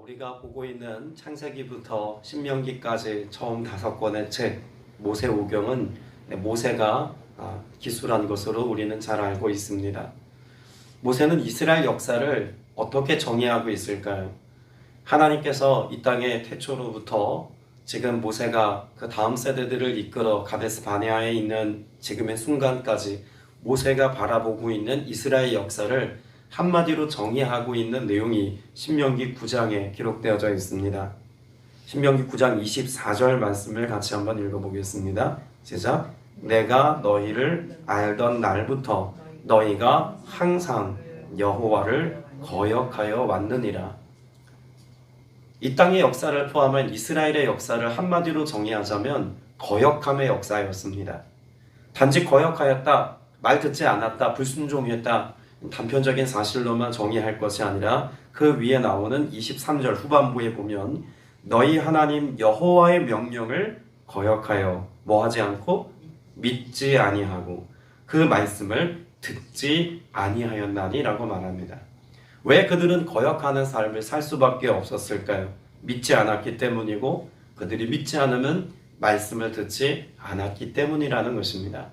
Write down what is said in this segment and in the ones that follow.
우리가 보고 있는 창세기부터 신명기까지 처음 5권의 책 모세오경은 모세가 기술한 것으로 우리는 잘 알고 있습니다. 모세는 이스라엘 역사를 어떻게 정의하고 있을까요? 하나님께서 이 땅의 태초로부터 지금 모세가 그 다음 세대들을 이끌어 가데스 바네아에 있는 지금의 순간까지 모세가 바라보고 있는 이스라엘 역사를 한마디로 정의하고 있는 내용이 신명기 9장에 기록되어져 있습니다. 신명기 9장 24절 말씀을 같이 한번 읽어보겠습니다. 시작. 내가 너희를 알던 날부터 너희가 항상 여호와를 거역하여 왔느니라. 이 땅의 역사를 포함한 이스라엘의 역사를 한마디로 정의하자면 거역함의 역사였습니다. 단지 거역하였다, 말 듣지 않았다, 불순종했다, 단편적인 사실로만 정의할 것이 아니라 그 위에 나오는 23절 후반부에 보면 너희 하나님 여호와의 명령을 거역하여 뭐하지 않고 믿지 아니하고 그 말씀을 듣지 아니하였나니 라고 말합니다. 왜 그들은 거역하는 삶을 살 수밖에 없었을까요? 믿지 않았기 때문이고 그들이 믿지 않으면 말씀을 듣지 않았기 때문이라는 것입니다.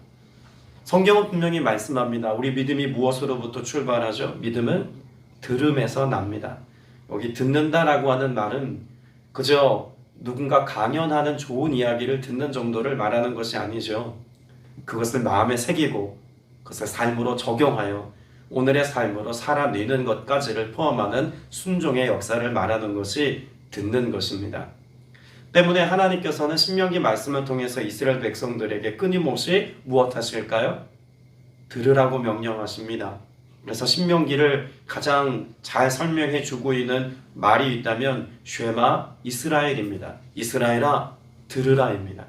성경은 분명히 말씀합니다. 우리 믿음이 무엇으로부터 출발하죠? 믿음은 들음에서 납니다. 여기 듣는다라고 하는 말은 그저 누군가 강연하는 좋은 이야기를 듣는 정도를 말하는 것이 아니죠. 그것을 마음에 새기고 그것을 삶으로 적용하여 오늘의 삶으로 살아내는 것까지를 포함하는 순종의 역사를 말하는 것이 듣는 것입니다. 때문에 하나님께서는 신명기 말씀을 통해서 이스라엘 백성들에게 끊임없이 무엇 하실까요? 들으라고 명령하십니다. 그래서 신명기를 가장 잘 설명해 주고 있는 말이 있다면 쉐마 이스라엘입니다. 이스라엘아 들으라입니다.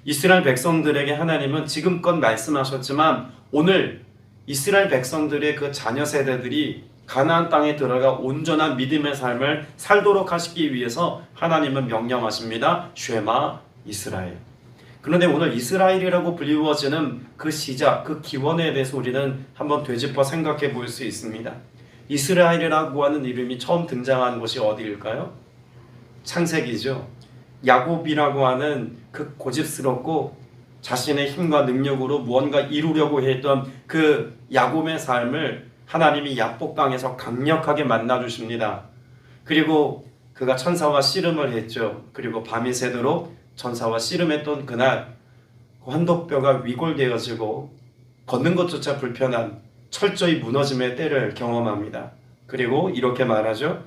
이스라엘 백성들에게 하나님은 지금껏 말씀하셨지만 오늘 이스라엘 백성들의 그 자녀 세대들이 가나안 땅에 들어가 온전한 믿음의 삶을 살도록 하시기 위해서 하나님은 명령하십니다. 쉐마 이스라엘. 그런데 오늘 이스라엘이라고 불리워지는 그 시작, 그 기원에 대해서 우리는 한번 되짚어 생각해 볼 수 있습니다. 이스라엘이라고 하는 이름이 처음 등장한 곳이 어디일까요? 창세기죠. 야곱이라고 하는 그 고집스럽고 자신의 힘과 능력으로 무언가 이루려고 했던 그 야곱의 삶을 하나님이 야복강에서 강력하게 만나주십니다. 그리고 그가 천사와 씨름을 했죠. 그리고 밤이 새도록 천사와 씨름했던 그날 환도뼈가 위골되어지고 걷는 것조차 불편한 철저히 무너짐의 때를 경험합니다. 그리고 이렇게 말하죠.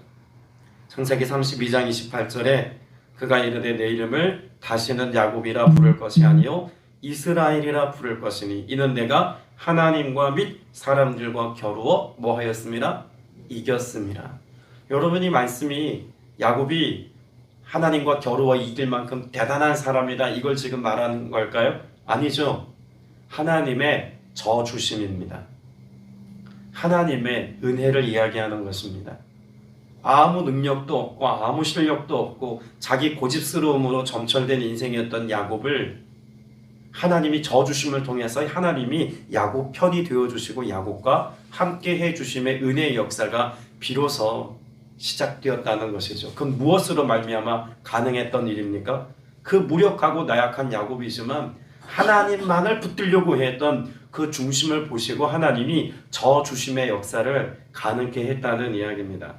창세기 32장 28절에 그가 이르되 내 이름을 다시는 야곱이라 부를 것이 아니요 이스라엘이라 부를 것이니 이는 내가 하나님과 및 사람들과 겨루어 뭐하였습니다? 이겼습니다. 여러분 이 말씀이 야곱이 하나님과 겨루어 이길 만큼 대단한 사람이다 이걸 지금 말하는 걸까요? 아니죠. 하나님의 저주심입니다. 하나님의 은혜를 이야기하는 것입니다. 아무 능력도 없고 아무 실력도 없고 자기 고집스러움으로 점철된 인생이었던 야곱을 하나님이 저주심을 통해서 하나님이 야곱 편이 되어주시고 야곱과 함께 해주심의 은혜의 역사가 비로소 시작되었다는 것이죠. 그건 무엇으로 말미암아 가능했던 일입니까? 그 무력하고 나약한 야곱이지만 하나님만을 붙들려고 했던 그 중심을 보시고 하나님이 저주심의 역사를 가능케 했다는 이야기입니다.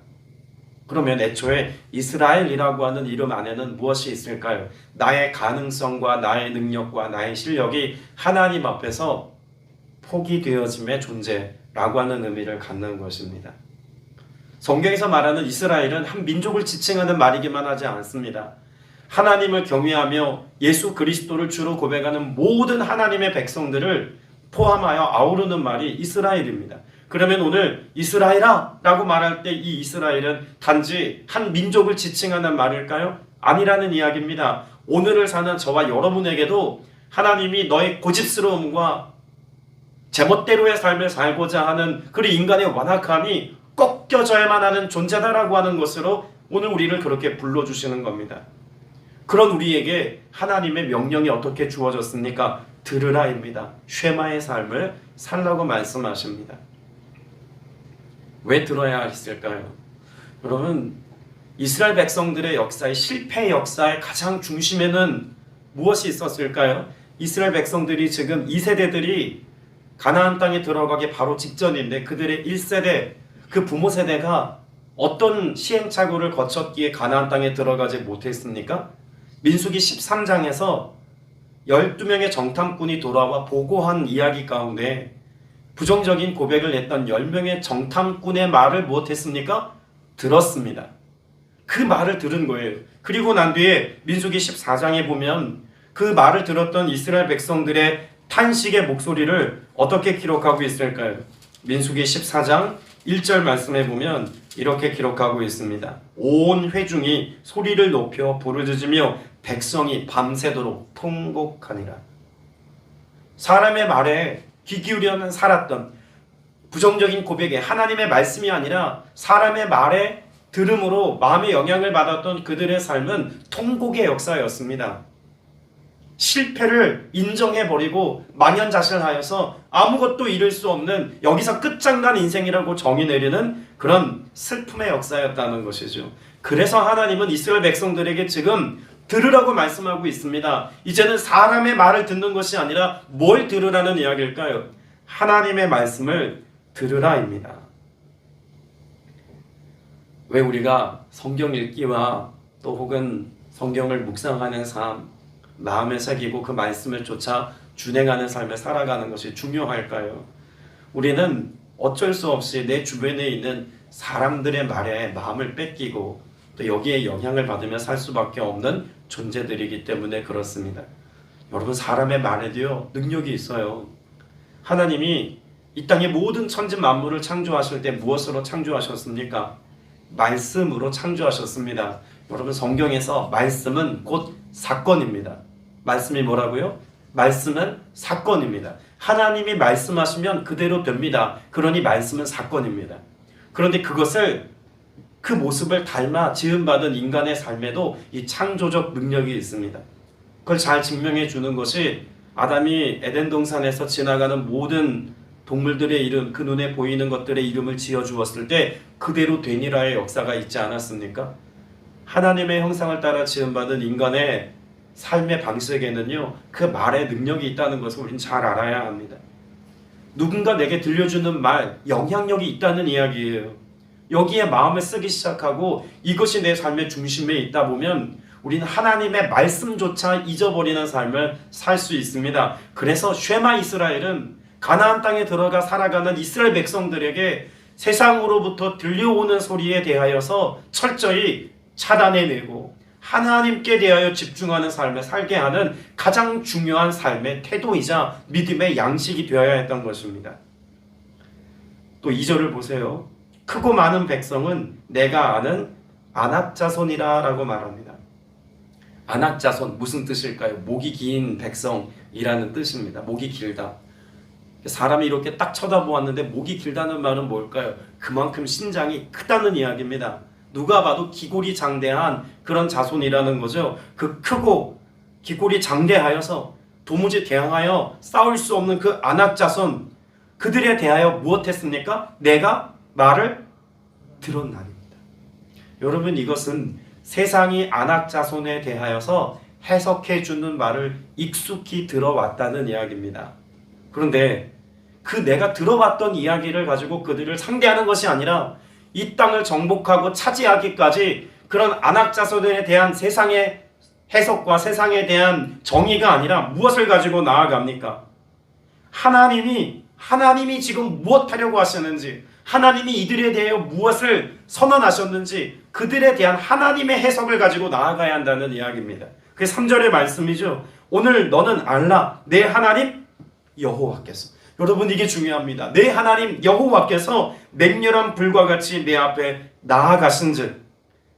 그러면 애초에 이스라엘이라고 하는 이름 안에는 무엇이 있을까요? 나의 가능성과 나의 능력과 나의 실력이 하나님 앞에서 포기되어짐의 존재라고 하는 의미를 갖는 것입니다. 성경에서 말하는 이스라엘은 한 민족을 지칭하는 말이기만 하지 않습니다. 하나님을 경외하며 예수 그리스도를 주로 고백하는 모든 하나님의 백성들을 포함하여 아우르는 말이 이스라엘입니다. 그러면 오늘 이스라엘아 라고 말할 때 이 이스라엘은 단지 한 민족을 지칭하는 말일까요? 아니라는 이야기입니다. 오늘을 사는 저와 여러분에게도 하나님이 너의 고집스러움과 제멋대로의 삶을 살고자 하는 그 인간의 완악함이 꺾여져야만 하는 존재다라고 하는 것으로 오늘 우리를 그렇게 불러주시는 겁니다. 그런 우리에게 하나님의 명령이 어떻게 주어졌습니까? 들으라입니다. 쉐마의 삶을 살라고 말씀하십니다. 왜 들어야 했을까요? 여러분 이스라엘 백성들의 역사의 실패 역사의 가장 중심에는 무엇이 있었을까요? 이스라엘 백성들이 지금 2세대들이 가나안 땅에 들어가기 바로 직전인데 그들의 1세대, 그 부모 세대가 어떤 시행착오를 거쳤기에 가나안 땅에 들어가지 못했습니까? 민수기 13장에서 12명의 정탐꾼이 돌아와 보고한 이야기 가운데 부정적인 고백을 했던 10명의 정탐꾼의 말을 무엇했습니까? 들었습니다. 그 말을 들은 거예요. 그리고 난 뒤에 민수기 14장에 보면 그 말을 들었던 이스라엘 백성들의 탄식의 목소리를 어떻게 기록하고 있을까요? 민수기 14장 1절 말씀에 보면 이렇게 기록하고 있습니다. 온 회중이 소리를 높여 부르짖으며 백성이 밤새도록 통곡하니라. 사람의 말에 귀 기울여는 살았던 부정적인 고백에 하나님의 말씀이 아니라 사람의 말에 들음으로 마음의 영향을 받았던 그들의 삶은 통곡의 역사였습니다. 실패를 인정해버리고 망연자실하여서 아무것도 이룰 수 없는 여기서 끝장난 인생이라고 정의 내리는 그런 슬픔의 역사였다는 것이죠. 그래서 하나님은 이스라엘 백성들에게 지금 들으라고 말씀하고 있습니다. 이제는 사람의 말을 듣는 것이 아니라 뭘 들으라는 이야기일까요? 하나님의 말씀을 들으라입니다. 왜 우리가 성경 읽기와 또 혹은 성경을 묵상하는 삶, 마음에 새기고 그 말씀을 쫓아 준행하는 삶을 살아가는 것이 중요할까요? 우리는 어쩔 수 없이 내 주변에 있는 사람들의 말에 마음을 뺏기고 또 여기에 영향을 받으며 살 수밖에 없는 존재들이기 때문에 그렇습니다. 여러분, 사람의 말에도요 능력이 있어요. 하나님이 이 땅의 모든 천지 만물을 창조하실 때 무엇으로 창조하셨습니까? 말씀으로 창조하셨습니다. 여러분, 성경에서 말씀은 곧 사건입니다. 말씀이 뭐라고요? 말씀은 사건입니다. 하나님이 말씀하시면 그대로 됩니다. 그러니 말씀은 사건입니다. 그런데 그것을 그 모습을 닮아 지음받은 인간의 삶에도 이 창조적 능력이 있습니다. 그걸 잘 증명해 주는 것이 아담이 에덴 동산에서 지나가는 모든 동물들의 이름, 그 눈에 보이는 것들의 이름을 지어 주었을 때 그대로 되니라의 역사가 있지 않았습니까? 하나님의 형상을 따라 지음받은 인간의 삶의 방식에는요 그 말의 능력이 있다는 것을 우리는 잘 알아야 합니다. 누군가 내게 들려주는 말, 영향력이 있다는 이야기예요. 여기에 마음을 쓰기 시작하고 이것이 내 삶의 중심에 있다 보면 우리는 하나님의 말씀조차 잊어버리는 삶을 살 수 있습니다. 그래서 쉐마 이스라엘은 가나안 땅에 들어가 살아가는 이스라엘 백성들에게 세상으로부터 들려오는 소리에 대하여서 철저히 차단해내고 하나님께 대하여 집중하는 삶을 살게 하는 가장 중요한 삶의 태도이자 믿음의 양식이 되어야 했던 것입니다. 또 2절을 보세요. 크고 많은 백성은 내가 아는 안악자손이라 라고 말합니다. 안악자손 무슨 뜻일까요? 목이 긴 백성이라는 뜻입니다. 목이 길다. 사람이 이렇게 딱 쳐다보았는데 목이 길다는 말은 뭘까요? 그만큼 신장이 크다는 이야기입니다. 누가 봐도 기골이 장대한 그런 자손이라는 거죠. 그 크고 기골이 장대하여서 도무지 대항하여 싸울 수 없는 그 안악자손, 그들에 대하여 무엇했습니까? 내가 말을 들었나니입니다. 여러분, 이것은 세상이 안악자손에 대하여서 해석해 주는 말을 익숙히 들어왔다는 이야기입니다. 그런데 그 내가 들어왔던 이야기를 가지고 그들을 상대하는 것이 아니라 이 땅을 정복하고 차지하기까지 그런 안악자손에 대한 세상의 해석과 세상에 대한 정의가 아니라 무엇을 가지고 나아갑니까? 하나님이 지금 무엇 하려고 하시는지, 하나님이 이들에 대하여 무엇을 선언하셨는지 그들에 대한 하나님의 해석을 가지고 나아가야 한다는 이야기입니다. 그게 3절의 말씀이죠. 오늘 너는 알라, 내 하나님 여호와께서. 여러분, 이게 중요합니다. 내 하나님 여호와께서 맹렬한 불과 같이 내 앞에 나아가신즉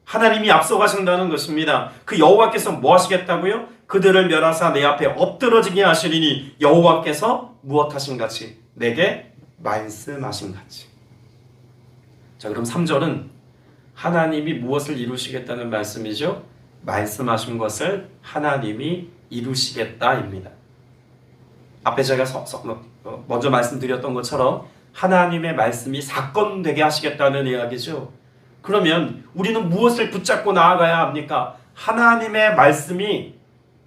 하나님이 앞서가신다는 것입니다. 그 여호와께서 뭐 하시겠다고요? 그들을 멸하사 내 앞에 엎드러지게 하시리니 여호와께서 무엇하신 같이 내게 말씀하신 같이. 자, 그럼 3절은 하나님이 무엇을 이루시겠다는 말씀이죠? 말씀하신 것을 하나님이 이루시겠다입니다. 앞에 제가 먼저 말씀드렸던 것처럼 하나님의 말씀이 사건되게 하시겠다는 이야기죠. 그러면 우리는 무엇을 붙잡고 나아가야 합니까? 하나님의 말씀이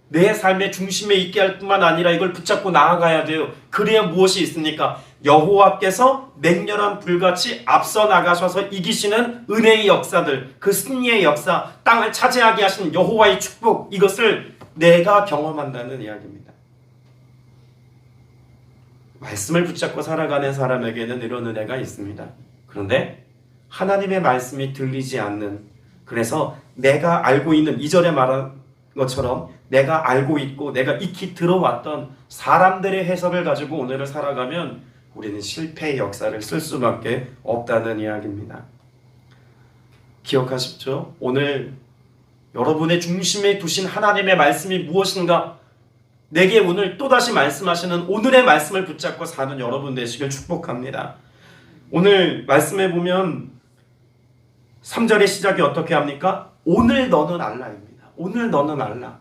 내 삶의 중심에 있게 할 뿐만 아니라 이걸 붙잡고 나아가야 돼요. 그래야 무엇이 있습니까? 여호와께서 맹렬한 불같이 앞서 나가셔서 이기시는 은혜의 역사들, 그 승리의 역사, 땅을 차지하게 하신 여호와의 축복, 이것을 내가 경험한다는 이야기입니다. 말씀을 붙잡고 살아가는 사람에게는 이런 은혜가 있습니다. 그런데 하나님의 말씀이 들리지 않는, 그래서 내가 알고 있는, 이전에 말한 것처럼 내가 알고 있고 내가 익히 들어왔던 사람들의 해석을 가지고 오늘을 살아가면 우리는 실패의 역사를 쓸 수밖에 없다는 이야기입니다. 기억하십시오? 오늘 여러분의 중심에 두신 하나님의 말씀이 무엇인가? 내게 오늘 또다시 말씀하시는 오늘의 말씀을 붙잡고 사는 여러분 되시길 축복합니다. 오늘 말씀에 보면 3절의 시작이 어떻게 합니까? 오늘 너는 알라입니다. 오늘 너는 알라.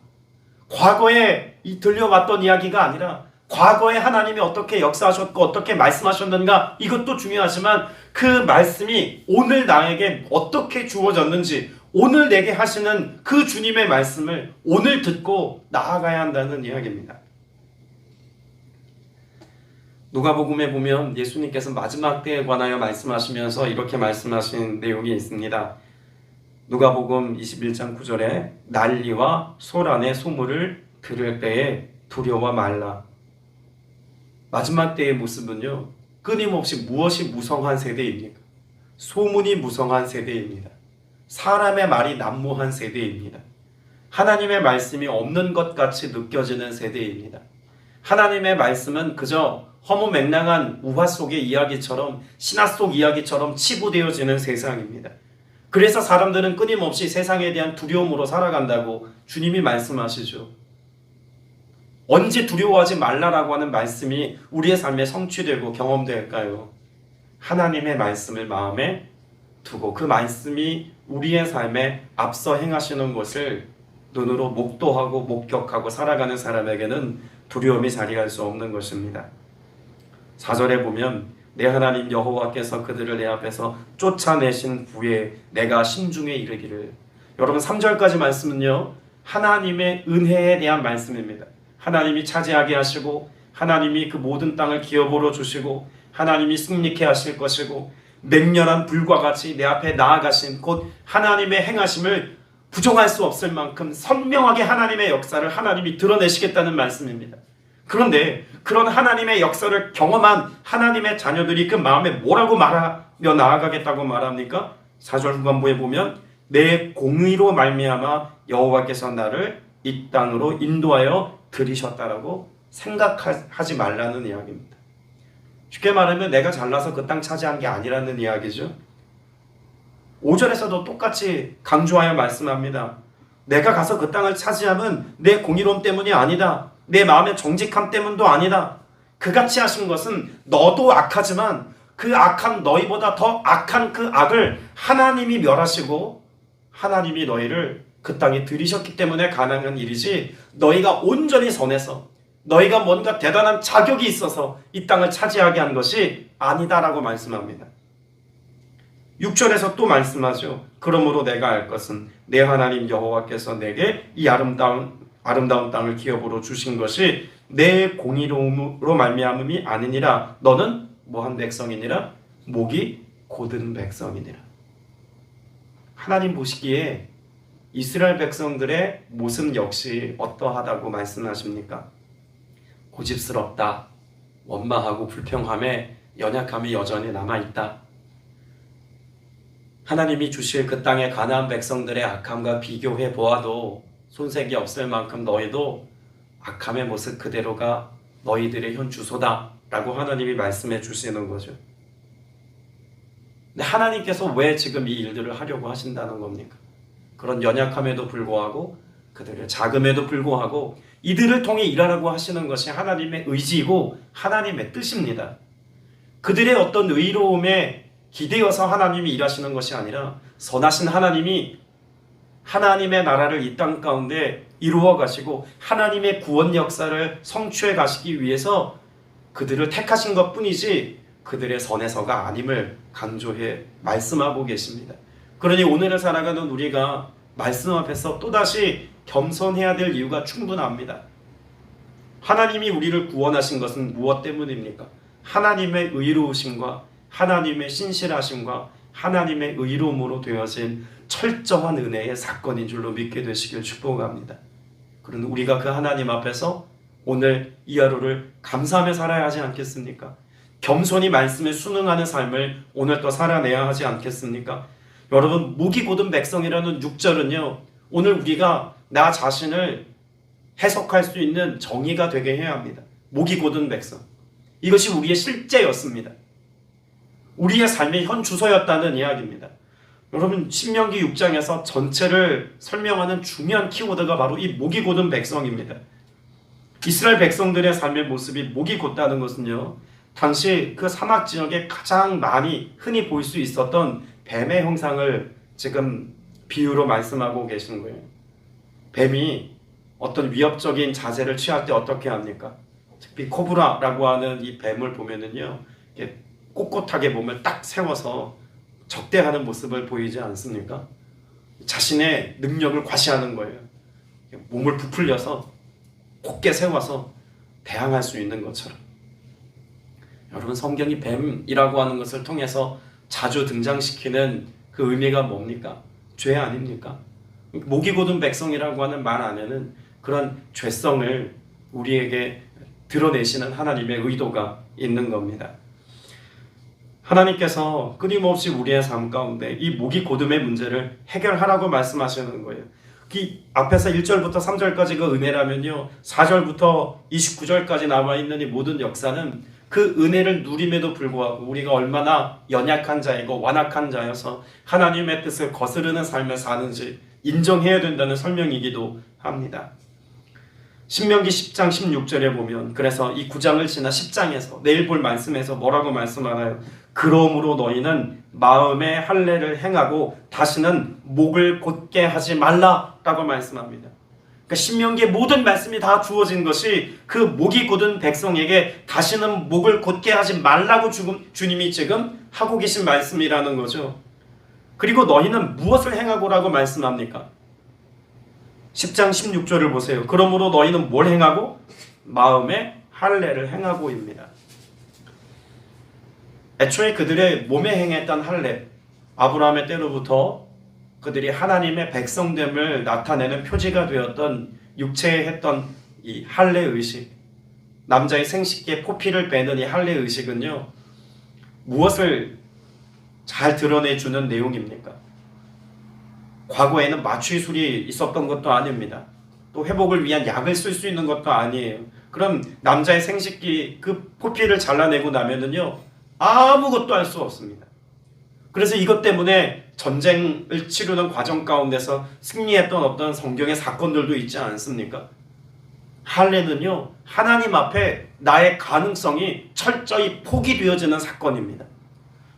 과거에 들려왔던 이야기가 아니라 과거에 하나님이 어떻게 역사하셨고 어떻게 말씀하셨는가, 이것도 중요하지만 그 말씀이 오늘 나에게 어떻게 주어졌는지, 오늘 내게 하시는 그 주님의 말씀을 오늘 듣고 나아가야 한다는 이야기입니다. 누가복음에 보면 예수님께서 마지막 때에 관하여 말씀하시면서 이렇게 말씀하신 내용이 있습니다. 누가복음 21장 9절에 난리와 소란의 소문을 들을 때에 두려워 말라. 마지막 때의 모습은요, 끊임없이 무엇이 무성한 세대입니까? 소문이 무성한 세대입니다. 사람의 말이 난무한 세대입니다. 하나님의 말씀이 없는 것 같이 느껴지는 세대입니다. 하나님의 말씀은 그저 허무맹랑한 우화 속의 이야기처럼, 신화 속 이야기처럼 치부되어지는 세상입니다. 그래서 사람들은 끊임없이 세상에 대한 두려움으로 살아간다고 주님이 말씀하시죠. 언제 두려워하지 말라라고 하는 말씀이 우리의 삶에 성취되고 경험될까요? 하나님의 말씀을 마음에 두고 그 말씀이 우리의 삶에 앞서 행하시는 것을 눈으로 목도하고 목격하고 살아가는 사람에게는 두려움이 자리할 수 없는 것입니다. 4절에 보면 내 하나님 여호와께서 그들을 내 앞에서 쫓아내신 후에 내가 신중에 이르기를. 여러분 3절까지 말씀은요, 하나님의 은혜에 대한 말씀입니다. 하나님이 차지하게 하시고 하나님이 그 모든 땅을 기업으로 주시고 하나님이 승리케 하실 것이고 맹렬한 불과 같이 내 앞에 나아가신 곧 하나님의 행하심을 부정할 수 없을 만큼 선명하게 하나님의 역사를 하나님이 드러내시겠다는 말씀입니다. 그런데 그런 하나님의 역사를 경험한 하나님의 자녀들이 그 마음에 뭐라고 말하며 나아가겠다고 말합니까? 4절 후반부에 보면 내 공의로 말미암아 여호와께서 나를 이 땅으로 인도하여 들이셨다라고 생각하지 말라는 이야기입니다. 쉽게 말하면 내가 잘나서 그 땅 차지한 게 아니라는 이야기죠. 5절에서도 똑같이 강조하여 말씀합니다. 내가 가서 그 땅을 차지함은 내 공의로움 때문이 아니다. 내 마음의 정직함 때문도 아니다. 그같이 하신 것은 너도 악하지만 그 악한 너희보다 더 악한 그 악을 하나님이 멸하시고 하나님이 너희를 그 땅에 들이셨기 때문에 가능한 일이지, 너희가 온전히 선해서 너희가 뭔가 대단한 자격이 있어서 이 땅을 차지하게 한 것이 아니다라고 말씀합니다. 6절에서 또 말씀하죠. 그러므로 내가 알 것은 내 하나님 여호와께서 내게 이 아름다운 땅을 기업으로 주신 것이 내 공의로움으로 말미암음이 아니니라. 너는 뭐한 백성이니라? 목이 곧은 백성이니라. 하나님 보시기에 이스라엘 백성들의 모습 역시 어떠하다고 말씀하십니까? 고집스럽다, 원망하고 불평함에 연약함이 여전히 남아있다. 하나님이 주실 그 땅의 가나안 백성들의 악함과 비교해 보아도 손색이 없을 만큼 너희도 악함의 모습 그대로가 너희들의 현 주소다 라고 하나님이 말씀해 주시는 거죠. 근데 하나님께서 왜 지금 이 일들을 하려고 하신다는 겁니까? 그런 연약함에도 불구하고 그들의 자금에도 불구하고 이들을 통해 일하라고 하시는 것이 하나님의 의지이고 하나님의 뜻입니다. 그들의 어떤 의로움에 기대어서 하나님이 일하시는 것이 아니라 선하신 하나님이 하나님의 나라를 이 땅 가운데 이루어 가시고 하나님의 구원 역사를 성취해 가시기 위해서 그들을 택하신 것 뿐이지 그들의 선에서가 아님을 강조해 말씀하고 계십니다. 그러니 오늘을 살아가는 우리가 말씀 앞에서 또다시 겸손해야 될 이유가 충분합니다. 하나님이 우리를 구원하신 것은 무엇 때문입니까? 하나님의 의로우심과 하나님의 신실하심과 하나님의 의로움으로 되어진 철저한 은혜의 사건인 줄로 믿게 되시길 축복합니다. 그런데 우리가 그 하나님 앞에서 오늘 이 하루를 감사하며 살아야 하지 않겠습니까? 겸손히 말씀에 순응하는 삶을 오늘 또 살아내야 하지 않겠습니까? 여러분, 목이 곧은 백성이라는 6절은요, 오늘 우리가 나 자신을 해석할 수 있는 정의가 되게 해야 합니다. 목이 곧은 백성. 이것이 우리의 실제였습니다. 우리의 삶의 현 주소였다는 이야기입니다. 여러분, 신명기 6장에서 전체를 설명하는 중요한 키워드가 바로 이 목이 곧은 백성입니다. 이스라엘 백성들의 삶의 모습이 목이 곧다는 것은요, 당시 그 사막 지역에 가장 많이 흔히 볼 수 있었던 뱀의 형상을 지금 비유로 말씀하고 계시는 거예요. 뱀이 어떤 위협적인 자세를 취할 때 어떻게 합니까? 특히 코브라라고 하는 이 뱀을 보면은요, 이렇게 꼿꼿하게 몸을 딱 세워서 적대하는 모습을 보이지 않습니까? 자신의 능력을 과시하는 거예요. 몸을 부풀려서 곧게 세워서 대항할 수 있는 것처럼. 여러분, 성경이 뱀이라고 하는 것을 통해서 자주 등장시키는 그 의미가 뭡니까? 죄 아닙니까? 목이 곧은 백성이라고 하는 말 안에는 그런 죄성을 우리에게 드러내시는 하나님의 의도가 있는 겁니다. 하나님께서 끊임없이 우리의 삶 가운데 이 목이 곧음의 문제를 해결하라고 말씀하시는 거예요. 이 앞에서 1절부터 3절까지 그 은혜라면요, 4절부터 29절까지 남아있는 이 모든 역사는 그 은혜를 누림에도 불구하고 우리가 얼마나 연약한 자이고 완악한 자여서 하나님의 뜻을 거스르는 삶을 사는지 인정해야 된다는 설명이기도 합니다. 신명기 10장 16절에 보면, 그래서 이 9장을 지나 10장에서 내일 볼 말씀에서 뭐라고 말씀하나요? 그러므로 너희는 마음의 할례를 행하고 다시는 목을 곧게 하지 말라라고 말씀합니다. 그러니까 신명기의 모든 말씀이 다 주어진 것이 그 목이 곧은 백성에게 다시는 목을 곧게 하지 말라고 주님이 지금 하고 계신 말씀이라는 거죠. 그리고 너희는 무엇을 행하고라고 말씀합니까? 10장 16절을 보세요. 그러므로 너희는 뭘 행하고? 마음의 할례를 행하고입니다. 애초에 그들의 몸에 행했던 할례, 아브라함의 때로부터 그들이 하나님의 백성됨을 나타내는 표지가 되었던 육체에 했던 이 할례 의식, 남자의 생식기에 포피를 빼는 이 할례 의식은요, 무엇을 잘 드러내주는 내용입니까? 과거에는 마취술이 있었던 것도 아닙니다. 또 회복을 위한 약을 쓸 수 있는 것도 아니에요. 그럼 남자의 생식기 그 포피를 잘라내고 나면은요, 아무것도 할 수 없습니다. 그래서 이것 때문에 전쟁을 치르는 과정 가운데서 승리했던 어떤 성경의 사건들도 있지 않습니까? 할례는요, 하나님 앞에 나의 가능성이 철저히 포기되어지는 사건입니다.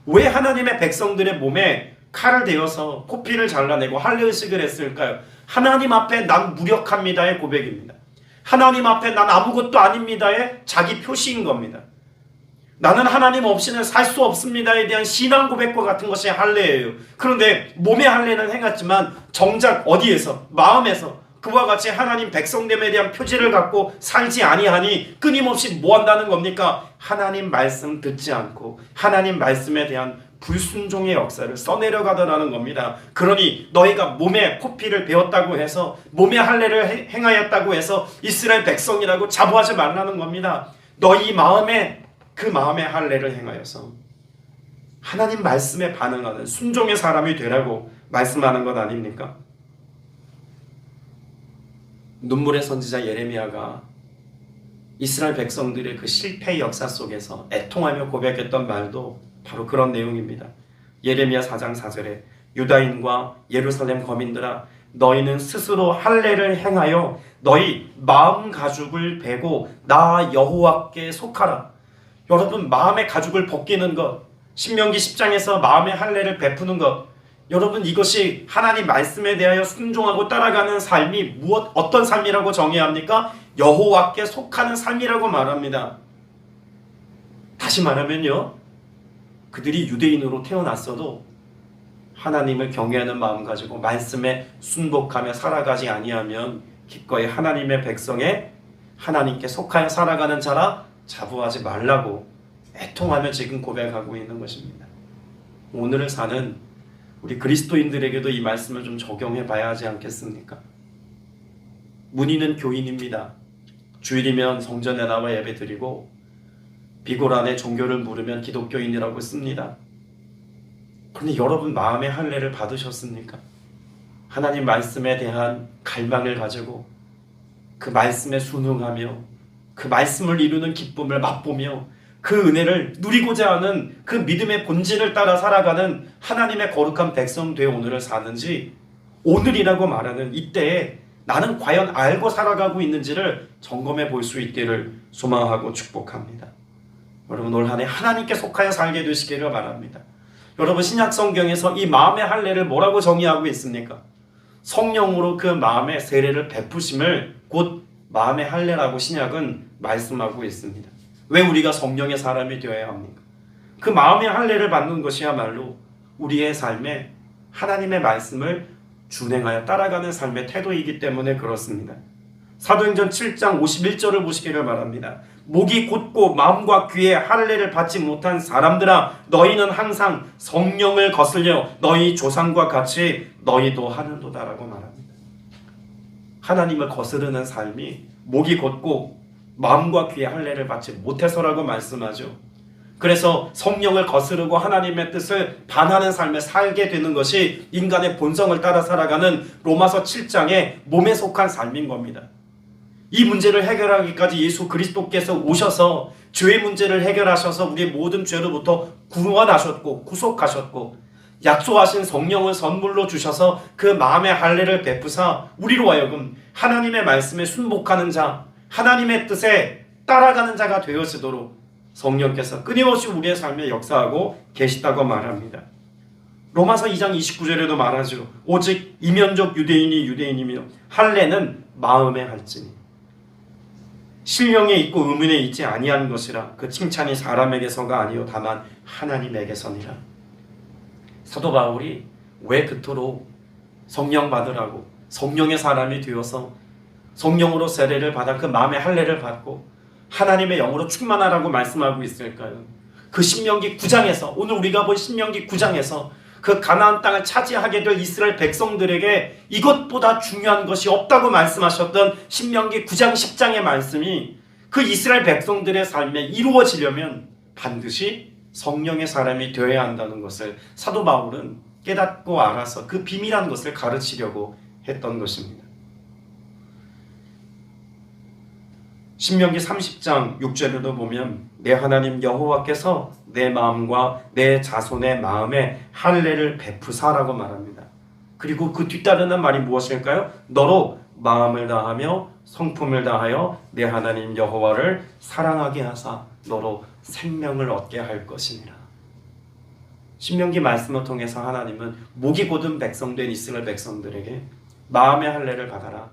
왜 하나님의 백성들의 몸에 칼을 대어서 포피를 잘라내고 할례의식을 했을까요? 하나님 앞에 난 무력합니다의 고백입니다. 하나님 앞에 난 아무것도 아닙니다의 자기 표시인 겁니다. 나는 하나님 없이는 살 수 없습니다에 대한 신앙 고백과 같은 것이 할례예요. 그런데 몸의 할례는 행했지만 정작 어디에서? 마음에서 그와 같이 하나님 백성됨에 대한 표지를 갖고 살지 아니하니 끊임없이 뭐 한다는 겁니까? 하나님 말씀 듣지 않고 하나님 말씀에 대한 불순종의 역사를 써내려가더라는 겁니다. 그러니 너희가 몸에 포피를 베었다고 해서 몸의 할례를 행하였다고 해서 이스라엘 백성이라고 자부하지 말라는 겁니다. 너희 마음에 그 마음의 할례를 행하여서 하나님 말씀에 반응하는 순종의 사람이 되라고 말씀하는 것 아닙니까? 눈물의 선지자 예레미야가 이스라엘 백성들의 그 실패의 역사 속에서 애통하며 고백했던 말도 바로 그런 내용입니다. 예레미야 4장 4절에 유다인과 예루살렘 거민들아, 너희는 스스로 할례를 행하여 너희 마음 가죽을 베고 나 여호와께 속하라. 여러분, 마음의 가죽을 벗기는 것, 신명기 10장에서 마음의 할례를 베푸는 것, 여러분, 이것이 하나님 말씀에 대하여 순종하고 따라가는 삶이 어떤 삶이라고 정의해야 합니까? 여호와께 속하는 삶이라고 말합니다. 다시 말하면요, 그들이 유대인으로 태어났어도 하나님을 경외하는 마음 가지고 말씀에 순복하며 살아가지 아니하면 기꺼이 하나님의 백성에 하나님께 속하여 살아가는 자라 자부하지 말라고 애통하며 지금 고백하고 있는 것입니다. 오늘을 사는 우리 그리스도인들에게도 이 말씀을 좀 적용해 봐야 하지 않겠습니까? 문의는 교인입니다. 주일이면 성전에 나와 예배드리고 비골 안에 종교를 물으면 기독교인이라고 씁니다. 그런데 여러분 마음의 할례를 받으셨습니까? 하나님 말씀에 대한 갈망을 가지고 그 말씀에 순응하며 그 말씀을 이루는 기쁨을 맛보며 그 은혜를 누리고자 하는 그 믿음의 본질을 따라 살아가는 하나님의 거룩한 백성 되어 오늘을 사는지, 오늘이라고 말하는 이때에 나는 과연 알고 살아가고 있는지를 점검해 볼 수 있기를 소망하고 축복합니다. 여러분 올 한 해 하나님께 속하여 살게 되시기를 바랍니다. 여러분 신약 성경에서 이 마음의 할례를 뭐라고 정의하고 있습니까? 성령으로 그 마음의 세례를 베푸심을 곧 마음의 할례라고 신약은 말씀하고 있습니다. 왜 우리가 성령의 사람이 되어야 합니까? 그 마음의 할례를 받는 것이야말로 우리의 삶에 하나님의 말씀을 준행하여 따라가는 삶의 태도이기 때문에 그렇습니다. 사도행전 7장 51절을 보시기를 바랍니다. 목이 곧고 마음과 귀에 할례를 받지 못한 사람들아, 너희는 항상 성령을 거슬려 너희 조상과 같이 너희도 하는도다라고 말합니다. 하나님을 거스르는 삶이 목이 곧고 마음과 귀에 할례를 받지 못해서라고 말씀하죠. 그래서 성령을 거스르고 하나님의 뜻을 반하는 삶을 살게 되는 것이 인간의 본성을 따라 살아가는 로마서 7장의 몸에 속한 삶인 겁니다. 이 문제를 해결하기까지 예수 그리스도께서 오셔서 죄의 문제를 해결하셔서 우리의 모든 죄로부터 구원하셨고 구속하셨고 약속하신 성령을 선물로 주셔서 그 마음의 할례를 베푸사 우리로 하여금 하나님의 말씀에 순복하는 자, 하나님의 뜻에 따라가는 자가 되어지도록 성령께서 끊임없이 우리의 삶에 역사하고 계시다고 말합니다. 로마서 2장 29절에도 말하죠. 오직 이면적 유대인이 유대인이며 할례는 마음에 할지니 신령에 있고 의문에 있지 아니한 것이라. 그 칭찬이 사람에게서가 아니요 다만 하나님에게서니라. 사도 바울이 왜 그토록 성령 받으라고 성령의 사람이 되어서 성령으로 세례를 받아 그 마음의 할례를 받고 하나님의 영으로 충만하라고 말씀하고 있을까요? 그 신명기 9장에서 오늘 우리가 본 신명기 9장에서 그 가나안 땅을 차지하게 될 이스라엘 백성들에게 이것보다 중요한 것이 없다고 말씀하셨던 신명기 9장 10장의 말씀이 그 이스라엘 백성들의 삶에 이루어지려면 반드시 성령의 사람이 되어야 한다는 것을 사도 바울은 깨닫고 알아서 그 비밀한 것을 가르치려고 했던 것입니다. 신명기 30장 6절에도 보면 내 하나님 여호와께서 내 마음과 내 자손의 마음에 할례를 베푸사라고 말합니다. 그리고 그 뒤따르는 말이 무엇일까요? 너로 마음을 다하며 성품을 다하여 내 하나님 여호와를 사랑하게 하사 너로 생명을 얻게 할 것이니라. 신명기 말씀을 통해서 하나님은 목이 곧은 백성된 이스라엘 백성들에게 마음의 할례를 받아라.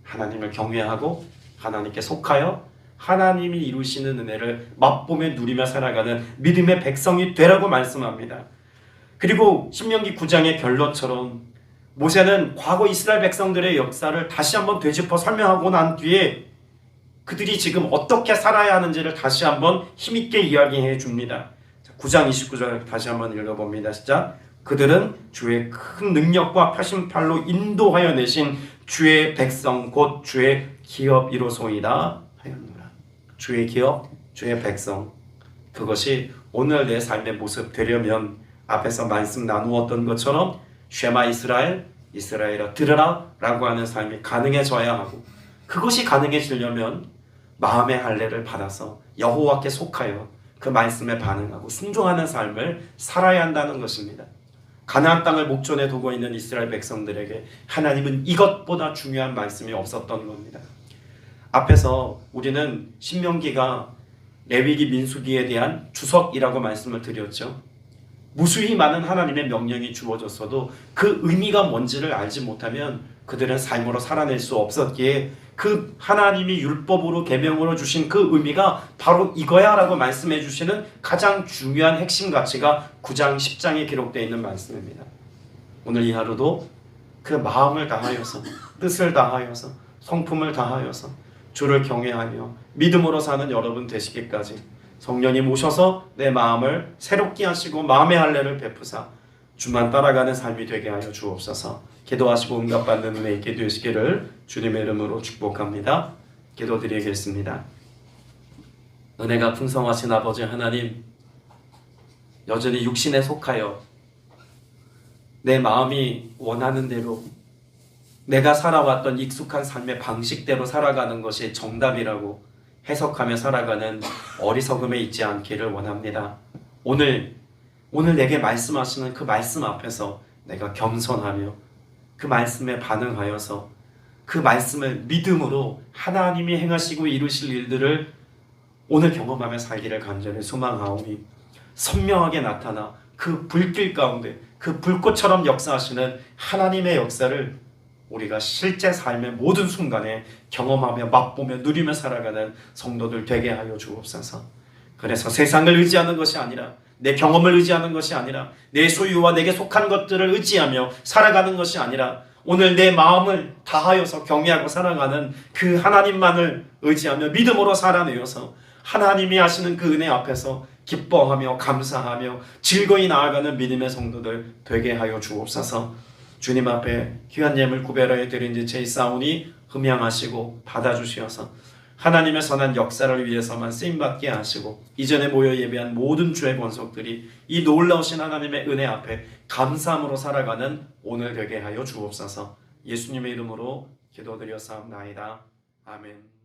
하나님을 경외하고 하나님께 속하여 하나님이 이루시는 은혜를 맛보며 누리며 살아가는 믿음의 백성이 되라고 말씀합니다. 그리고 신명기 9장의 결론처럼 모세는 과거 이스라엘 백성들의 역사를 다시 한번 되짚어 설명하고 난 뒤에 그들이 지금 어떻게 살아야 하는지를 다시 한번 힘있게 이야기해 줍니다. 9장 29절 다시 한번 읽어봅니다. 시작. 그들은 주의 큰 능력과 펴심팔로 인도하여 내신 주의 백성 곧 주의 기업이로소이다 하였노라. 주의 기업, 주의 백성, 그것이 오늘 내 삶의 모습 되려면 앞에서 말씀 나누었던 것처럼 쉐마 이스라엘, 이스라엘아 들으라 라고 하는 삶이 가능해져야 하고, 그것이 가능해지려면 마음의 할례를 받아서 여호와께 속하여 그 말씀에 반응하고 순종하는 삶을 살아야 한다는 것입니다. 가나안 땅을 목전에 두고 있는 이스라엘 백성들에게 하나님은 이것보다 중요한 말씀이 없었던 겁니다. 앞에서 우리는 신명기가 레위기 민수기에 대한 주석이라고 말씀을 드렸죠. 무수히 많은 하나님의 명령이 주어졌어도 그 의미가 뭔지를 알지 못하면 그들은 삶으로 살아낼 수 없었기에 그 하나님이 율법으로 계명으로 주신 그 의미가 바로 이거야 라고 말씀해 주시는 가장 중요한 핵심 가치가 9장 10장에 기록되어 있는 말씀입니다. 오늘 이 하루도 그 마음을 다하여서, 뜻을 다하여서, 성품을 다하여서 주를 경외하며 믿음으로 사는 여러분 되시기까지 성령님 오셔서 내 마음을 새롭게 하시고 마음의 할례를 베푸사 주만 따라가는 삶이 되게 하여 주옵소서. 기도하시고 응답받는 은혜 있게 되시기를 주님의 이름으로 축복합니다. 기도드리겠습니다. 은혜가 풍성하신 아버지 하나님, 여전히 육신에 속하여 내 마음이 원하는 대로 내가 살아왔던 익숙한 삶의 방식대로 살아가는 것이 정답이라고 해석하며 살아가는 어리석음에 있지 않기를 원합니다. 오늘 내게 말씀하시는 그 말씀 앞에서 내가 겸손하며 그 말씀에 반응하여서 그 말씀을 믿음으로 하나님이 행하시고 이루실 일들을 오늘 경험하며 살기를 간절히 소망하오니 선명하게 나타나 그 불길 가운데 그 불꽃처럼 역사하시는 하나님의 역사를 우리가 실제 삶의 모든 순간에 경험하며 맛보며 누리며 살아가는 성도들 되게 하여 주옵소서. 그래서 세상을 의지하는 것이 아니라, 내 경험을 의지하는 것이 아니라, 내 소유와 내게 속한 것들을 의지하며 살아가는 것이 아니라, 오늘 내 마음을 다하여서 경외하고 살아가는 그 하나님만을 의지하며 믿음으로 살아내어서 하나님이 하시는 그 은혜 앞에서 기뻐하며 감사하며 즐거이 나아가는 믿음의 성도들 되게 하여 주옵소서. 주님 앞에 귀한 예물 구별하여 드린 지 제사오니 흠양하시고 받아주시어서 하나님의 선한 역사를 위해서만 쓰임받게 하시고 이전에 모여 예배한 모든 주의 권속들이 이 놀라우신 하나님의 은혜 앞에 감사함으로 살아가는 오늘 되게 하여 주옵소서. 예수님의 이름으로 기도드렸사옵나이다. 아멘.